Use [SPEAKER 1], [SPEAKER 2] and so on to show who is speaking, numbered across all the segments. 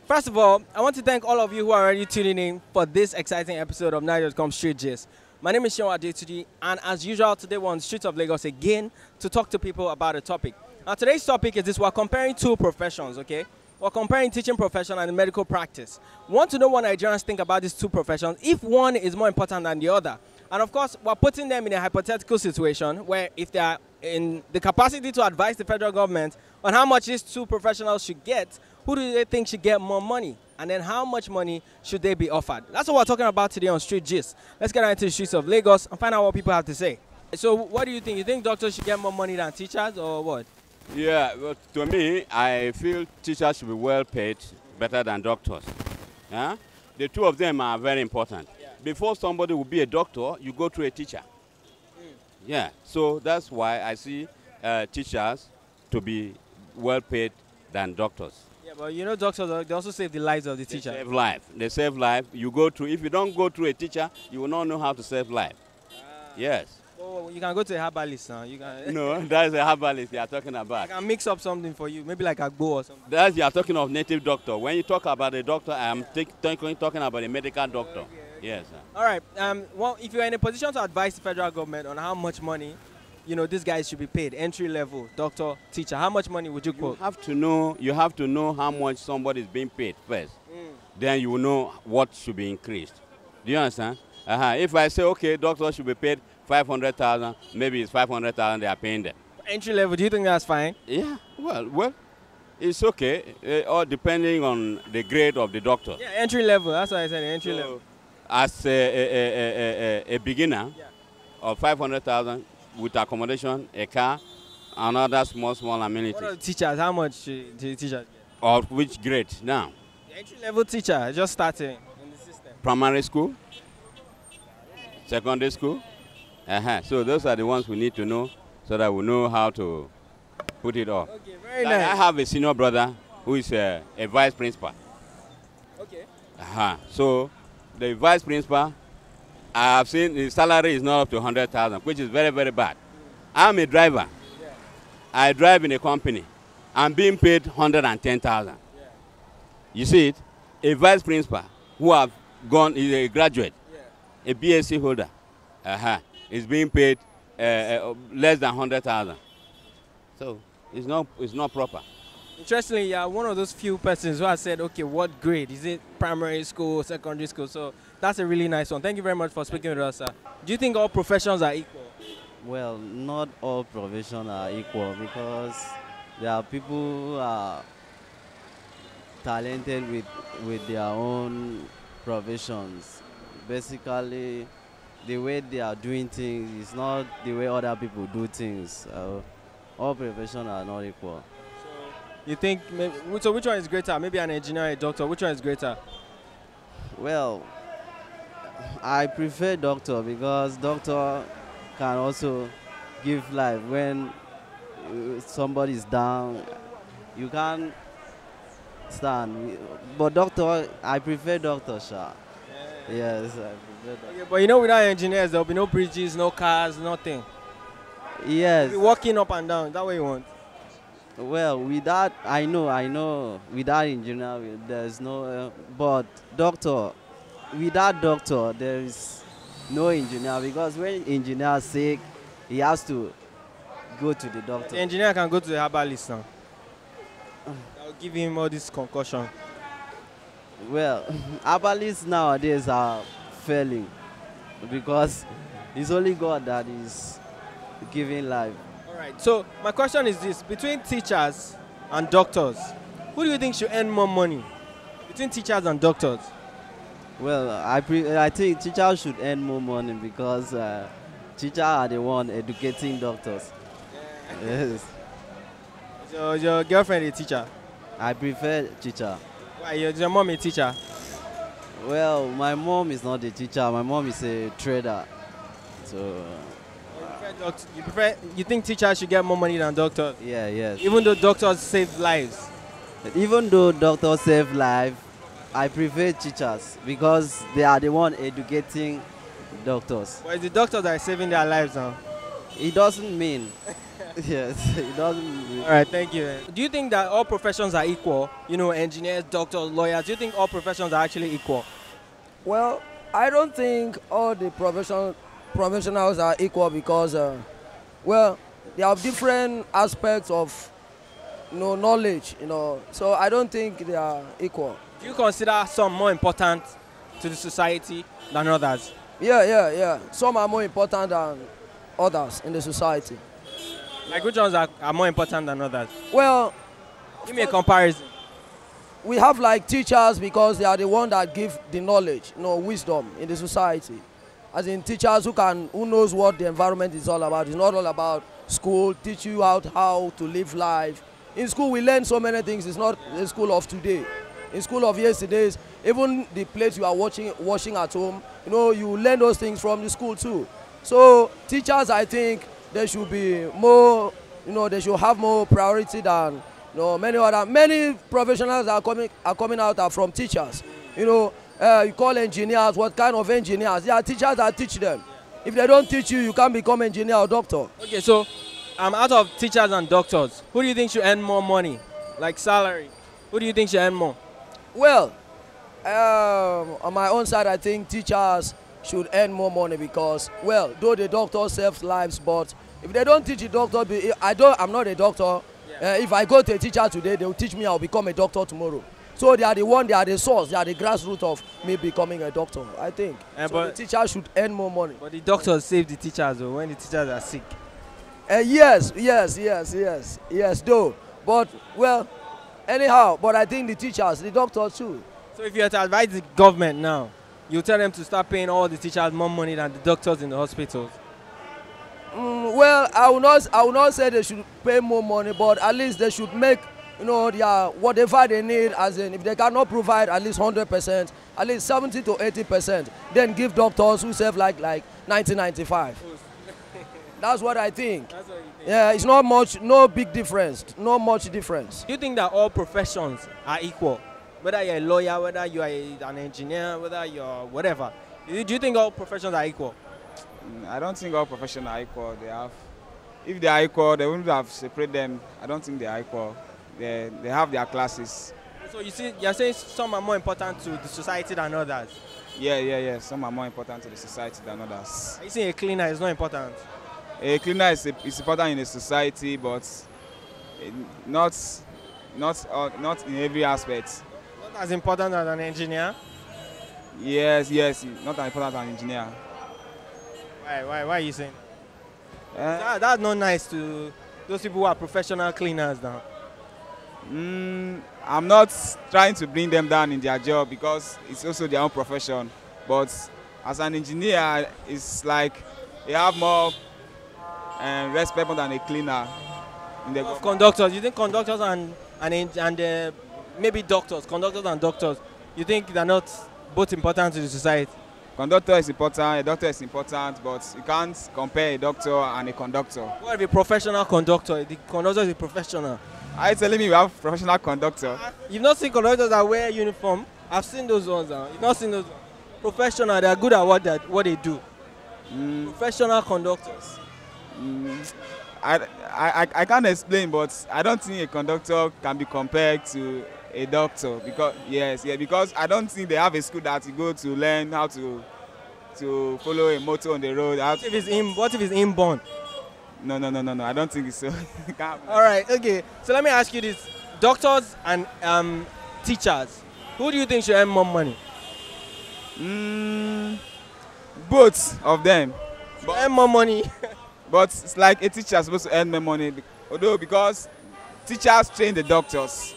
[SPEAKER 1] First of all, I want to thank all of you who are already tuning in for this exciting episode of Nigerian Street Gist. My name is Sean Adetuji, and as usual, today we're on the streets of Lagos again to talk to people about a topic. Now, today's topic is this: we're comparing two professions, okay? We're comparing teaching profession and medical practice. We want to know what Nigerians think about these two professions, if one is more important than the other. And of course, we're putting them in a hypothetical situation where if they are in the capacity to advise the federal government on how much these two professionals should get, who do they think should get more money? And then how much money should they be offered? That's what we're talking about today on Street Gist. Let's get into the streets of Lagos and find out what people have to say. So what do you think? You think doctors should get more money than teachers, or what?
[SPEAKER 2] Yeah, well, to me, I feel teachers should be well paid better than doctors. Yeah? The two of them are very important. Yeah. Before somebody will be a doctor, you go through a teacher. Yeah, so that's why I see teachers to be well paid than doctors.
[SPEAKER 1] Yeah, but you know, doctors, they also save the lives of the teacher.
[SPEAKER 2] They save life. They save life. You go through. If you don't go through a teacher, you will not know how to save life. Yes.
[SPEAKER 1] Oh, you can go to a herbalist now. You can.
[SPEAKER 2] No, that's a herbalist you are talking about.
[SPEAKER 1] I can mix up something for you, maybe like a go or something.
[SPEAKER 2] That's you are talking of native doctor. When you talk about a doctor, I am talking about a medical doctor. Okay. Yes. Sir.
[SPEAKER 1] All right. Well, if you're in a position to advise the federal government on how much money, you know, these guys should be paid, entry level, doctor, teacher, how much money would you quote?
[SPEAKER 2] You have to know how much somebody is being paid first. Then you will know what should be increased. Do you understand? If I say, okay, doctors should be paid 500,000, maybe it's 500,000 they are paying them.
[SPEAKER 1] Entry level, do you think that's fine?
[SPEAKER 2] Yeah, well, it's okay, all depending on the grade of the doctor.
[SPEAKER 1] Yeah, entry level, that's what I said, entry level.
[SPEAKER 2] As a beginner of 500,000 with accommodation, a car, and other small amenities.
[SPEAKER 1] What are the teachers? How much do the teachers get?
[SPEAKER 2] Of which grade now?
[SPEAKER 1] The entry level teacher, just starting in the system.
[SPEAKER 2] Primary school, secondary school. So those are the ones we need to know so that we know how to put it off.
[SPEAKER 1] Okay, very nice.
[SPEAKER 2] I have a senior brother who is a vice principal.
[SPEAKER 1] Okay.
[SPEAKER 2] So the vice principal, I have seen his salary is not up to 100,000, which is very, very bad. I'm a driver. Yeah. I drive in a company. I'm being paid 110,000. Yeah. You see it? A vice principal who have gone is a graduate, a BSc holder, is being paid less than 100,000. So it's not proper.
[SPEAKER 1] Interestingly, you're one of those few persons who has said, okay, what grade? Is it primary school, secondary school? So that's a really nice one. Thank you very much for speaking with us, sir. Do you think all professions are equal?
[SPEAKER 3] Well, not all professions are equal because there are people who are talented with their own professions. Basically, the way they are doing things is not the way other people do things. All professions are not equal.
[SPEAKER 1] You think, so which one is greater? Maybe an engineer, a doctor, which one is greater?
[SPEAKER 3] Well, I prefer doctor because doctor can also give life. When somebody is down, you can't stand. But doctor, I prefer doctor, sir. Yes, I prefer doctor.
[SPEAKER 1] Okay, but you know, without engineers, there will be no bridges, no cars, nothing.
[SPEAKER 3] Yes.
[SPEAKER 1] You'll be walking up and down, that way you want.
[SPEAKER 3] Well, without, I know, without engineer, there's no, but doctor, without doctor, there is no engineer because when engineer is sick, he has to go to the doctor.
[SPEAKER 1] The engineer can go to the herbalist now. I'll give him all this concussion.
[SPEAKER 3] Well, herbalists nowadays are failing because it's only God that is giving life.
[SPEAKER 1] All right, so my question is this: between teachers and doctors, who do you think should earn more money? Between teachers and doctors?
[SPEAKER 3] Well, I think teachers should earn more money because teachers are the one educating doctors. Yeah. Yes.
[SPEAKER 1] So your girlfriend a teacher?
[SPEAKER 3] I prefer teacher.
[SPEAKER 1] Why, is your mom a teacher?
[SPEAKER 3] Well, my mom is not a teacher. My mom is a trader. So.
[SPEAKER 1] You think teachers should get more money than doctors?
[SPEAKER 3] Yeah, yes.
[SPEAKER 1] Even though doctors save lives?
[SPEAKER 3] Even though doctors save lives, I prefer teachers because they are the one educating doctors.
[SPEAKER 1] But it's the doctors that are saving their lives now.
[SPEAKER 3] It doesn't mean. Yes, it doesn't.
[SPEAKER 1] All right, thank you. Do you think that all professions are equal? You know, engineers, doctors, lawyers. Do you think all professions are actually equal?
[SPEAKER 4] Well, I don't think all the professionals are equal because, well, they have different aspects of, knowledge, So I don't think they are equal.
[SPEAKER 1] Do you consider some more important to the society than others?
[SPEAKER 4] Yeah. Some are more important than others in the society.
[SPEAKER 1] Like which ones are more important than others?
[SPEAKER 4] Well,
[SPEAKER 1] Give me a comparison.
[SPEAKER 4] we have like teachers because they are the ones that give the knowledge, wisdom in the society. As in teachers who knows what the environment is all about. It's not all about school, teach you how to live life. In school we learn so many things. It's not the school of today. In school of yesterday's, even the plates you are washing at home, you learn those things from the school too. So teachers, I think they should be more, they should have more priority than many professionals are coming out are from teachers. You call engineers, what kind of engineers? There are teachers that teach them. If they don't teach you, you can't become engineer or doctor.
[SPEAKER 1] Okay, so out of teachers and doctors, who do you think should earn more money, like salary? Who do you think should earn more?
[SPEAKER 4] Well, on my own side, I think teachers should earn more money because, well, though the doctor saves lives, but if they don't teach the doctor, I'm not a doctor. If I go to a teacher today, they will teach me I'll become a doctor tomorrow. So they are the source, they are the grassroots of me becoming a doctor, I think. So the teachers should earn more money.
[SPEAKER 1] But the doctors save the teachers though, when the teachers are sick.
[SPEAKER 4] Yes, though. But, well, anyhow, but I think the teachers, the doctors too.
[SPEAKER 1] So if you had to advise the government now, you tell them to start paying all the teachers more money than the doctors in the hospitals.
[SPEAKER 4] Well, I will not say they should pay more money, but at least they should make, whatever they need, as in if they cannot provide at least 100%, at least 70 to 80%, then give doctors who save like 1995. That's what I think.
[SPEAKER 1] That's what you think.
[SPEAKER 4] Yeah, it's not much, no big difference, not much difference.
[SPEAKER 1] Do you think that all professions are equal? Whether you're a lawyer, whether you are an engineer, whether you're whatever. Do you think all professions are equal?
[SPEAKER 5] I don't think all professions are equal. If they are equal, they wouldn't have separated them. I don't think they are equal. They have their classes.
[SPEAKER 1] So you're saying some are more important to the society than others?
[SPEAKER 5] Yeah. Some are more important to the society than others.
[SPEAKER 1] Are you saying a cleaner is not important?
[SPEAKER 5] A cleaner is important in a society, but not in every aspect.
[SPEAKER 1] Not as important as an engineer?
[SPEAKER 5] Yes, not as important as an engineer.
[SPEAKER 1] Why are you saying? That's not nice to those people who are professional cleaners now.
[SPEAKER 5] I'm not trying to bring them down in their job because it's also their own profession. But as an engineer, it's like they have more respect than a cleaner.
[SPEAKER 1] Of conductors, you think conductors and maybe doctors, conductors and doctors, you think they're not both important to the society?
[SPEAKER 5] Conductor is important, a doctor is important, but you can't compare a doctor and a conductor.
[SPEAKER 1] What if a professional conductor? The conductor is a professional.
[SPEAKER 5] Are you telling me we have professional conductor?
[SPEAKER 1] You've not seen conductors that wear uniform? I've seen those ones now. You've not seen those ones. Professional, they are good at what they do. Professional conductors.
[SPEAKER 5] I can't explain, but I don't think a conductor can be compared to a doctor because I don't think they have a school that you go to learn how to follow a motor on the road.
[SPEAKER 1] What if it's inborn?
[SPEAKER 5] No. I don't think it's so.
[SPEAKER 1] All right, okay. So let me ask you this: doctors and teachers, who do you think should earn more money?
[SPEAKER 5] Both of them.
[SPEAKER 1] Earn more money.
[SPEAKER 5] But it's like a teacher is supposed to earn more money, although because teachers train the doctors.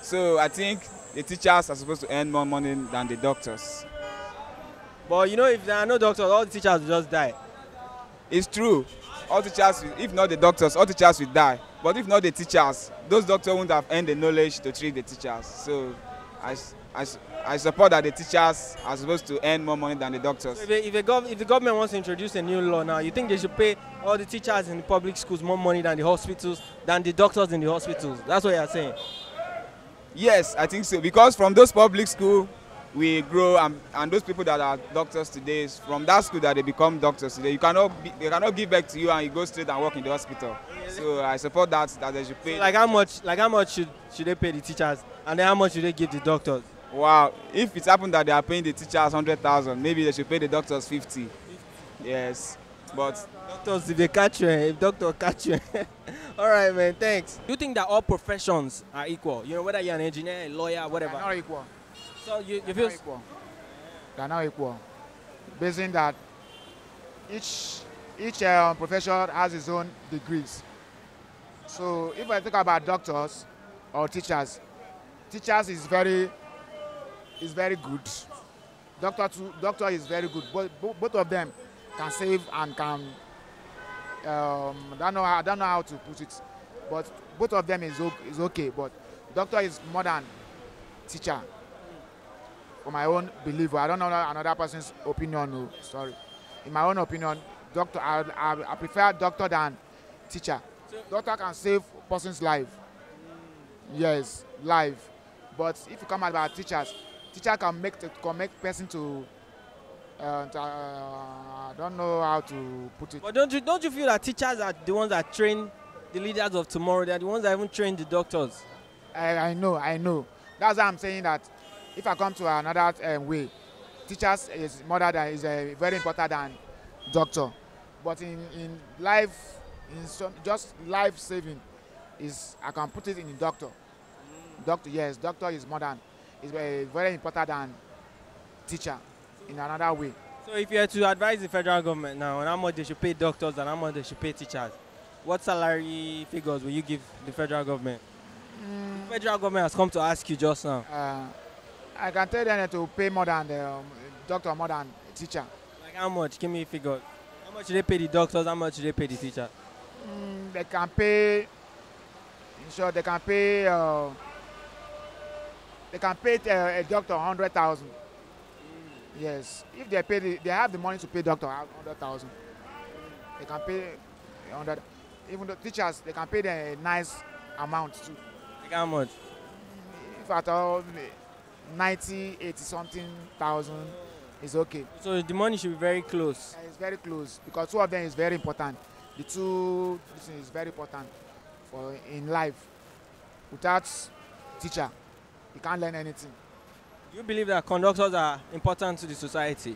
[SPEAKER 5] So I think the teachers are supposed to earn more money than the doctors.
[SPEAKER 1] But if there are no doctors, all the teachers will just die.
[SPEAKER 5] It's true. All teachers, if not the doctors, all teachers will die. But if not the teachers, those doctors won't have earned the knowledge to treat the teachers. So I support that the teachers are supposed to earn more money than the doctors.
[SPEAKER 1] So if the government wants to introduce a new law now, you think they should pay all the teachers in the public schools more money than the hospitals, than the doctors in the hospitals? That's what you're saying?
[SPEAKER 5] Yes, I think so. Because from those public schools, we grow, and those people that are doctors today, is from that school that they become doctors today. They cannot give back to you and you go straight and work in the hospital. So I support that they should pay.
[SPEAKER 1] So like how much should they pay the teachers, and then how much should they give the doctors?
[SPEAKER 5] Wow, if it happened that they are paying the teachers 100,000, maybe they should pay the doctors 50. Yes, but
[SPEAKER 1] Doctors, if they catch you, if doctor catch you. All right, man, thanks. Do you think that all professions are equal? You know, whether you're an engineer, a lawyer, whatever.
[SPEAKER 6] They're not equal.
[SPEAKER 1] So you
[SPEAKER 6] They're
[SPEAKER 1] feel
[SPEAKER 6] not equal. They're not equal. Basing that each profession has its own degrees. So if I think about doctors or teachers is very good. Doctor is very good. Both of them can save and can I don't know how to put it, but both of them is okay. But doctor is more than teacher. For my own belief, I don't know another person's opinion. No, sorry. In my own opinion, doctor, I prefer doctor than teacher. Doctor can save person's life. Yes, life. But if you come about teachers, teacher can make person to I don't know how to put it.
[SPEAKER 1] But don't you feel that teachers are the ones that train the leaders of tomorrow? They are the ones that even train the doctors.
[SPEAKER 6] I know. That's why I'm saying that if I come to another way, teachers is very important than doctor. But in life, just life saving, I can put it in doctor. Doctor, yes, doctor is very important than teacher in another way.
[SPEAKER 1] So if you had to advise the federal government now on how much they should pay doctors and how much they should pay teachers, what salary figures will you give the federal government? The federal government has come to ask you just now.
[SPEAKER 6] I can tell them to pay more than the doctor, more than teacher.
[SPEAKER 1] Like how much? Give me a figure. How much do they pay the doctors? How much do they pay the teacher?
[SPEAKER 6] They can pay. Sure, they can pay. They can pay a doctor 100,000. Yes, if they have the money to pay doctor 100,000. They can pay 100. Even the teachers, they can pay them a nice amount too.
[SPEAKER 1] Like how much?
[SPEAKER 6] If at all 90, 80 something thousand is okay.
[SPEAKER 1] So the money should be very close.
[SPEAKER 6] It's very close because two of them is very important. The two is very important for in life. Without teacher, you can't learn anything.
[SPEAKER 1] Do you believe that conductors are important to the society?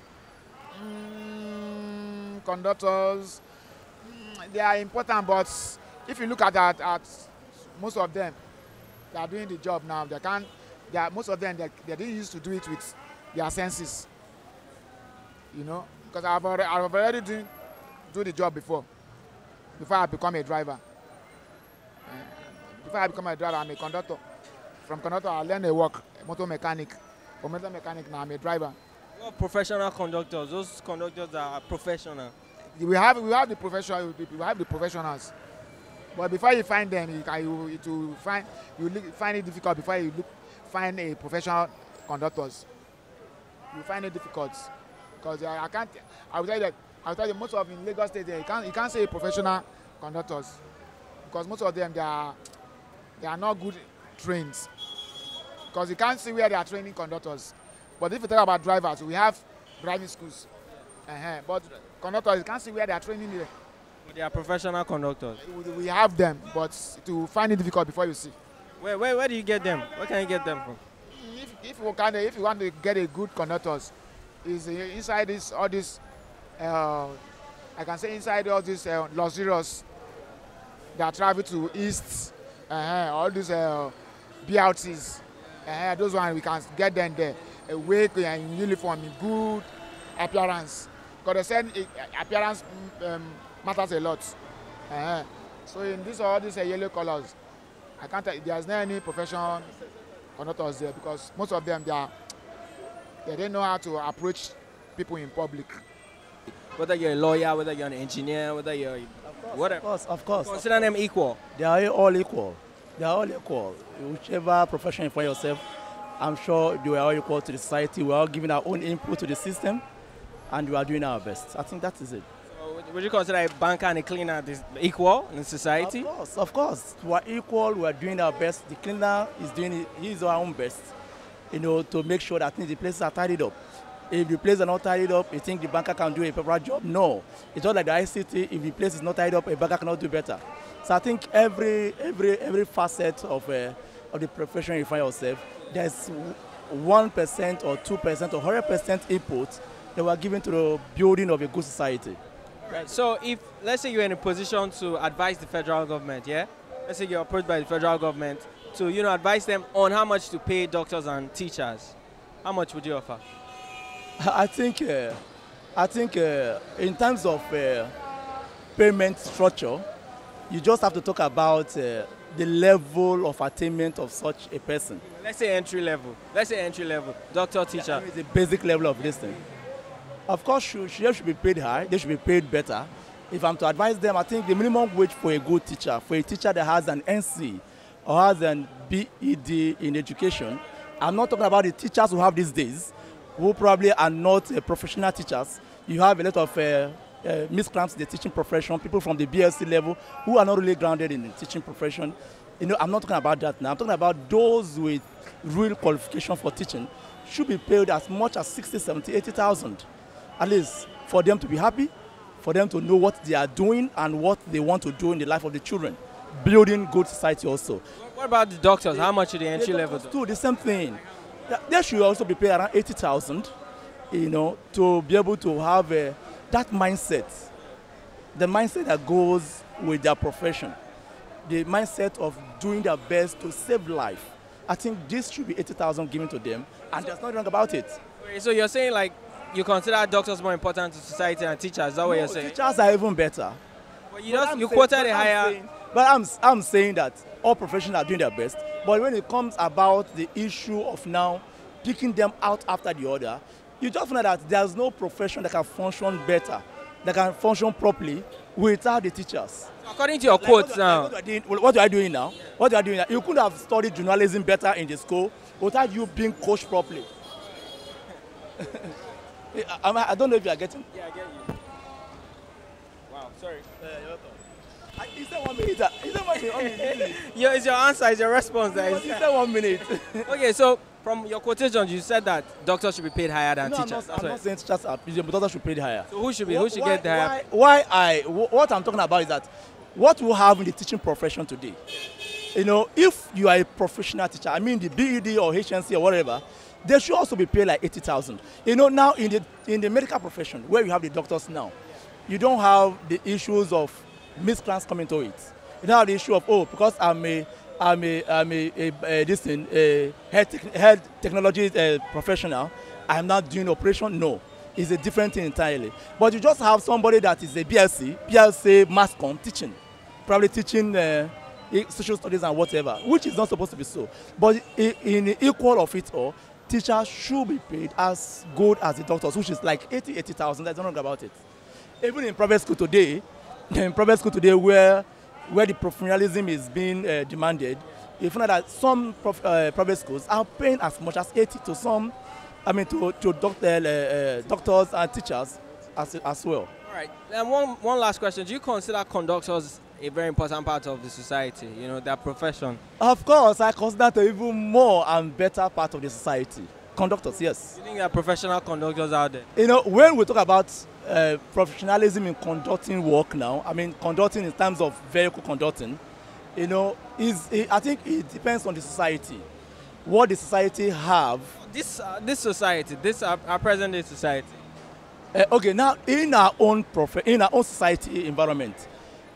[SPEAKER 6] Conductors, they are important, but if you look at most of them, they are doing the job now. Most of them they didn't used to do it with their senses. You know, because I've already do the job before I become a driver. Before I become a driver, I'm a conductor. From conductor, I learn a motor mechanic. From motor mechanic, now I'm a driver.
[SPEAKER 1] Well, professional conductors, those conductors are professional.
[SPEAKER 6] We have the professionals. But before you find them, you find it difficult before you find a professional conductors. You find it difficult because I will tell you most of in Lagos State you can't say professional conductors because most of them they are not good trained because you can't see where they are training conductors. But if you talk about drivers, we have driving schools. But conductors, you can't see where they are training there.
[SPEAKER 1] But they are professional conductors.
[SPEAKER 6] We have them, but to find it difficult before you see.
[SPEAKER 1] Where do you get them? Where can you get them from?
[SPEAKER 6] If you want to get a good conductors, is inside all this. I can say inside all these luxurious that travel to east, all these BRTs. Those ones we can get them there. Awake in uniform, in good appearance. Because they said appearance matters a lot. So in all these yellow colors, I can't tell there's not any professional conductors there because most of them they don't know how to approach people in public.
[SPEAKER 1] Whether you're a lawyer, whether you're an engineer, whether you're whatever.
[SPEAKER 7] Of course.
[SPEAKER 1] Consider them equal.
[SPEAKER 7] They are all equal. Whichever profession you find yourself, I'm sure they are all equal to the society. We're all giving our own input to the system, and we are doing our best. I think that is it.
[SPEAKER 1] So would you consider a banker and a cleaner equal in society?
[SPEAKER 7] Of course. We are equal. We are doing our best. The cleaner is doing his or her own best. to make sure that the places are tidied up. If the places are not tidied up, you think the banker can do a proper job? No. It's not like the ICT. If the place is not tidied up, a banker cannot do better. So I think every facet of the profession you find yourself, there's 1% or 2% or 100% input that were given to the building of a good society.
[SPEAKER 1] Right. So if, let's say you're in a position to advise the federal government, yeah? Let's say you're approached by the federal government to, advise them on how much to pay doctors and teachers. How much would you offer?
[SPEAKER 7] I think in terms of payment structure, you just have to talk about the level of attainment of such a person.
[SPEAKER 1] Let's say entry level. Doctor, teacher.
[SPEAKER 7] Yeah, the basic level of this thing. Of course, they should be paid high. They should be paid better. If I'm to advise them, I think the minimum wage for a good teacher, for a teacher that has an NC or has an BEd in education, I'm not talking about the teachers who have these days, who probably are not professional teachers. You have a lot of miscreants in the teaching profession, people from the BSc level who are not really grounded in the teaching profession. I'm not talking about that now. I'm talking about those with real qualification for teaching should be paid as much as 60, 70, 80,000. At least for them to be happy, for them to know what they are doing and what they want to do in the life of the children. Building good society also.
[SPEAKER 1] What about the doctors? How much are the entry level?
[SPEAKER 7] Do the same thing. They should also be paid around 80,000, to be able to have that mindset, the mindset that goes with their profession, the mindset of doing their best to save life. I think this should be 80,000 given to them, and there's nothing wrong about it.
[SPEAKER 1] So you're saying like you consider doctors more important to society than teachers? Is that what you're saying?
[SPEAKER 7] Teachers are even better.
[SPEAKER 1] But you quoted a higher.
[SPEAKER 7] But I'm saying that all professions are doing their best. But when it comes about the issue of now picking them out after the other, you just find that there's no profession that can function better, that can function properly without the teachers.
[SPEAKER 1] According to your quotes now.
[SPEAKER 7] What are you doing now? What are you doing now? You could have studied journalism better in the school without you being coached properly. I don't know if you are getting.
[SPEAKER 1] Yeah, I get you. Wow, sorry.
[SPEAKER 7] You're welcome. Is that 1 minute? Is that 1 minute?
[SPEAKER 1] Yeah, it's your answer, it's your response.
[SPEAKER 7] Is that 1 minute?
[SPEAKER 1] Okay, so from your quotations, you said that doctors should be paid higher than
[SPEAKER 7] no,
[SPEAKER 1] teachers.
[SPEAKER 7] I'm not saying teachers are, doctors should be paid higher.
[SPEAKER 1] So who should get the higher?
[SPEAKER 7] What I'm talking about is that what we have in the teaching profession today, if you are a professional teacher, I mean the BEd or HNC or whatever, they should also be paid like 80,000. Now in the medical profession, where you have the doctors now, you don't have the issues of miscreants coming to it. You don't have the issue of, because I'm a health technology professional, I'm not doing operation. No, it's a different thing entirely. But you just have somebody that is a BSc mass comm teaching, probably teaching social studies and whatever, which is not supposed to be so. But in equal of it all, teachers should be paid as good as the doctors, which is like 80,000. There's nothing about it. Even in private school today, where the professionalism is being demanded, you find that some private schools are paying as much as 80 to some, to doctors and teachers as well.
[SPEAKER 1] All right. And one last question: do you consider conductors a very important part of the society? Their profession.
[SPEAKER 7] Of course, I consider them even more and better part of the society. Conductors, yes.
[SPEAKER 1] You think there are professional conductors out there?
[SPEAKER 7] When we talk about professionalism in conducting work now, conducting in terms of vehicle conducting, I think it depends on the society. What the society have.
[SPEAKER 1] This society, our present day society.
[SPEAKER 7] Okay, now in our own society environment,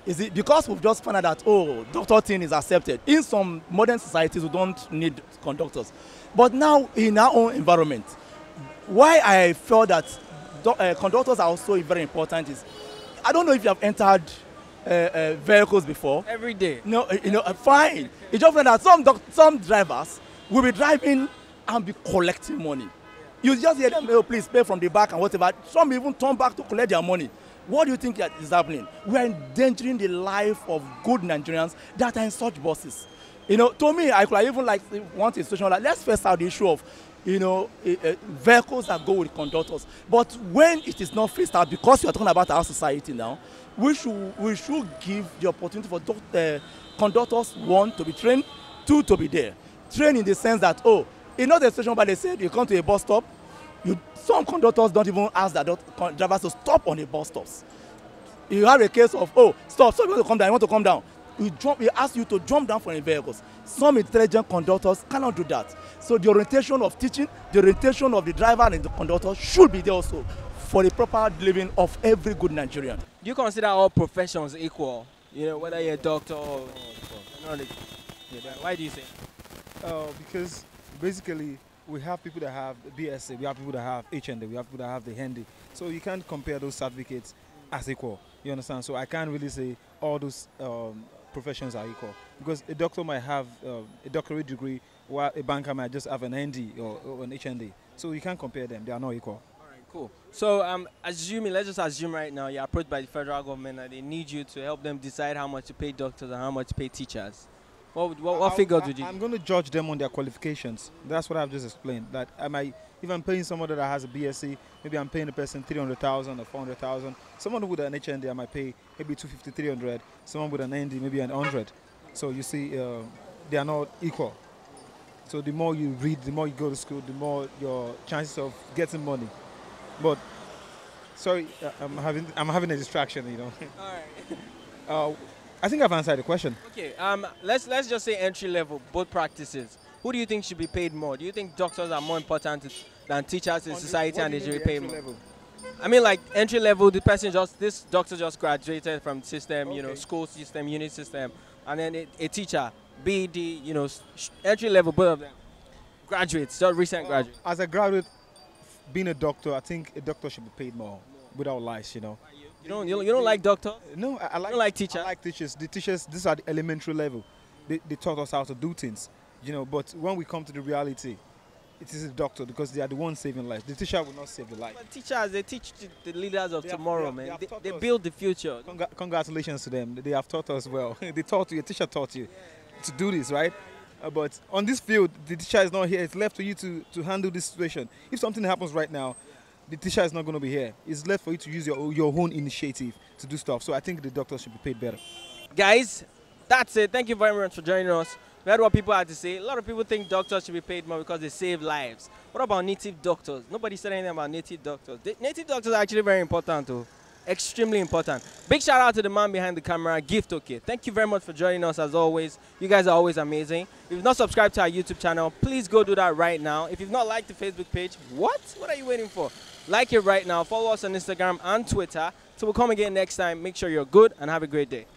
[SPEAKER 7] is it because we've just found out that doctor thing is accepted? In some modern societies, we don't need conductors. But now in our own environment, why I felt that conductors are also very important is, I don't know if you have entered vehicles before.
[SPEAKER 1] Every day.
[SPEAKER 7] No, fine. It's just that some drivers will be driving and be collecting money. You just hear them, please pay from the back and whatever. Some even turn back to collect their money. What do you think is happening? We are endangering the life of good Nigerians that are in such buses. To me, I could even want a situation like, let's face out the issue of, vehicles that go with conductors. But when it is not faced out, because you are talking about our society now, we should give the opportunity for conductors, one, to be trained, two, to be there. Trained in the sense that, You know the situation where they said you come to a bus stop, some conductors don't even ask their drivers to stop on the bus stops. You have a case of, oh, stop, you want to come down, you want to come down. We ask you to jump down from the vehicles. Some intelligent conductors cannot do that. So the orientation of teaching, the orientation of the driver and the conductor should be there also for the proper living of every good Nigerian.
[SPEAKER 1] Do you consider all professions equal? You know, whether you're a doctor or why do you say?
[SPEAKER 8] Because basically we have people that have BSc, we have people that have HND, we have people that have the handy. So you can't compare those certificates as equal. You understand? So I can't really say all those professions are equal, because a doctor might have a doctorate degree while a banker might just have an ND or an HND. So you can't compare them. They are not equal.
[SPEAKER 1] Cool. So let's just assume right now you're approached by the federal government and they need you to help them decide how much to pay doctors and how much to pay teachers. What figures would you?
[SPEAKER 8] I'm going to judge them on their qualifications. That's what I've just explained. That if I'm paying someone that has a BSc, maybe I'm paying a person 300,000 or 400,000. Someone with an HND, I might pay maybe 250, 300. Someone with an ND, maybe 100. So you see, they are not equal. So the more you read, the more you go to school, the more your chances of getting money. But sorry, I'm having a distraction, you know.
[SPEAKER 1] All right.
[SPEAKER 8] I think I've answered the question.
[SPEAKER 1] Okay. Let's just say entry level, both practices. Who do you think should be paid more? Do you think doctors are more important than teachers in society and they should be paid more? Level? I mean, like entry level, this doctor just graduated from system, okay. You know, school system, unit system, and then a teacher, BD, you know, entry level, both of them. Graduates, just recent graduates.
[SPEAKER 8] As a graduate, being a doctor, I think a doctor should be paid more, without lies, you know.
[SPEAKER 1] You don't like doctors?
[SPEAKER 8] No, I
[SPEAKER 1] don't like teachers.
[SPEAKER 8] I like teachers. The teachers, these are the elementary level. They taught us how to do things, you know. But when we come to the reality, it is a doctor, because they are the ones saving lives. The teacher will not save the life.
[SPEAKER 1] But teachers, they teach the leaders of tomorrow, man. They build the future.
[SPEAKER 8] Congratulations to them. They have taught us well. They taught you. A teacher taught you to do this, right? But on this field, the teacher is not here. It's left for you to handle this situation. If something happens right now, the teacher is not going to be here. It's left for you to use your own initiative to do stuff. So I think the doctors should be paid better.
[SPEAKER 1] Guys, that's it. Thank you very much for joining us. We heard what people had to say. A lot of people think doctors should be paid more because they save lives. What about native doctors? Nobody said anything about native doctors. Native doctors are actually very important too. Extremely important. Big shout out to the man behind the camera, Gift OK. Thank you very much for joining us as always. You guys are always amazing. If you've not subscribed to our YouTube channel, please go do that right now. If you've not liked the Facebook page, what are you waiting for? Like it right now. Follow us on Instagram and Twitter. So we'll come again next time. Make sure you're good and have a great day.